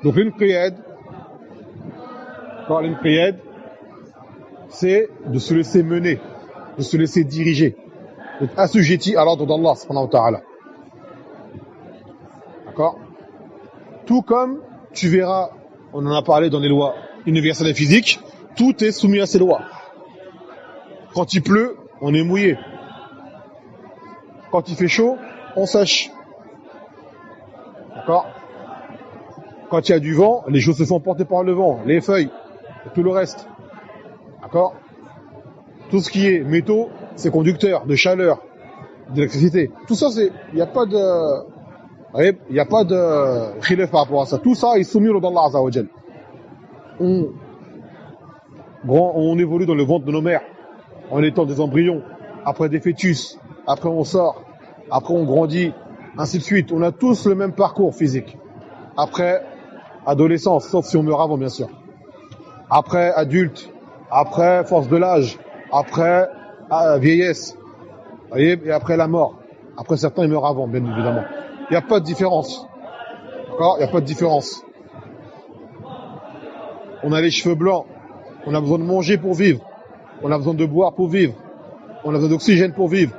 Donc l'inqiyad, c'est de se laisser mener, de se laisser diriger, d'être assujetti à l'ordre d'Allah subhanahu wa ta'ala. D'accord? Tout comme tu verras, on en a parlé dans les lois universelles et physiques, tout est soumis à ces lois. Quand il pleut, on est mouillé. Quand il fait chaud, on sèche. D'accord? Quand il y a du vent, les choses se font porter par le vent, les feuilles, et tout le reste. D'accord? Tout ce qui est métaux, c'est conducteur de chaleur, d'électricité. Tout ça, il n'y a pas de khilaf par rapport à ça. Tout ça est soumis au d'Allah Azza wa Jal. On évolue dans le ventre de nos mères, en étant des embryons, après des fœtus, après on sort, après on grandit, ainsi de suite. On a tous le même parcours physique. Après adolescence, sauf si on meurt avant, bien sûr. Après adulte, après force de l'âge, après vieillesse, voyez, et après la mort. Après certains, ils meurent avant, bien évidemment. Il n'y a pas de différence. D'accord? Il n'y a pas de différence. On a les cheveux blancs. On a besoin de manger pour vivre. On a besoin de boire pour vivre. On a besoin d'oxygène pour vivre.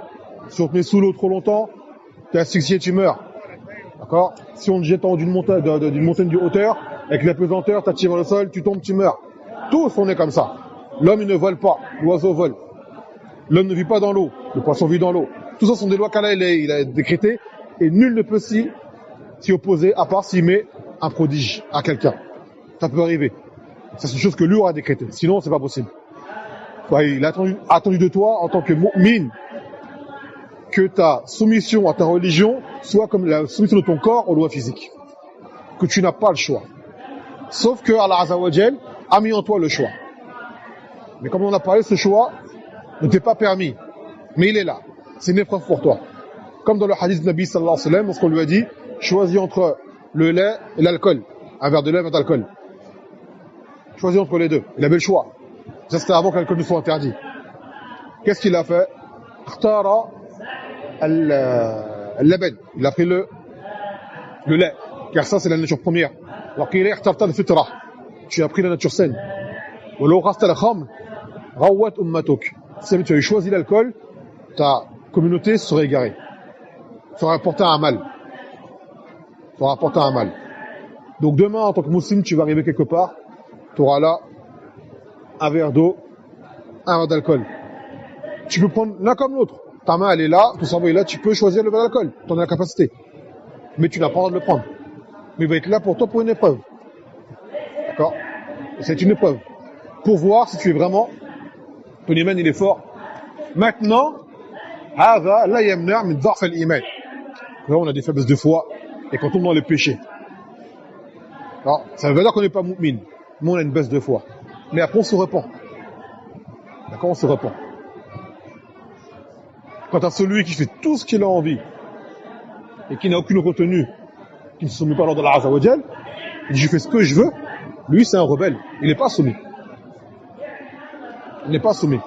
Si on te met sous l'eau trop longtemps, tu es asphyxié, tu meurs. D'accord? Si on te jette d'une montagne de hauteur, avec la pesanteur, tu attires le sol, tu tombes, tu meurs. Tous, on est comme ça. L'homme, il ne vole pas. L'oiseau vole. L'homme ne vit pas dans l'eau. Le poisson vit dans l'eau. Tout ça sont des lois qu'Allah il a décrétées. Et nul ne peut s'y opposer, à part s'il met un prodige à quelqu'un. Ça peut arriver. Ça, c'est une chose que lui aura décrétée. Sinon, c'est pas possible. Ouais, il a attendu de toi, en tant que mu'min, que ta soumission à ta religion soit comme la soumission de ton corps aux lois physiques. Que tu n'as pas le choix. Sauf que Allah Azza wa Jal a mis en toi le choix. Mais comme on a parlé, ce choix ne t'est pas permis. Mais il est là. C'est une épreuve pour toi. Comme dans le hadith de Nabi sallallahu alayhi wa sallam, lorsqu'on lui a dit, choisis entre le lait et l'alcool. Un verre de lait et un verre d'alcool. Choisis entre les deux. Il avait le choix. Ça, c'était avant que l'alcool ne soit interdit. Qu'est-ce qu'il a fait? Ikhtara al-laban. Il a pris le lait. Car ça, c'est la nature première. Alors qu'il est ikhtarta al-fitra. Tu as pris la nature saine. Wa law khasta al-khamr, rawat ummatuk. Si tu avais choisi l'alcool, ta communauté serait égarée. Ça aurait apporté un mal. Donc demain, en tant que musulman, tu vas arriver quelque part, tu auras là un verre d'eau, un verre d'alcool. Tu peux prendre l'un comme l'autre. Ta main, elle est là, ton cerveau est là, tu peux choisir le verre d'alcool. Tu en as la capacité. Mais tu n'as pas le droit de le prendre. Mais il va être là pour toi pour une épreuve. D'accord? C'est une épreuve. Pour voir si tu es vraiment, ton iman, il est fort. Maintenant, هذا لا يمنع من ضعف الإيمان. Là, on a des faiblesses de foi et quand on tombe dans les péchés. Alors, ça veut dire qu'on n'est pas mu'min, mais on a une baisse de foi. Mais après, on se repent. D'accord, on se repent. Quant à celui qui fait tout ce qu'il a envie et qui n'a aucune retenue, qui ne se soumet pas à l'ordre de Allah Azza wa Jal, il dit je fais ce que je veux, lui c'est un rebelle. Il n'est pas soumis. Il n'est pas soumis.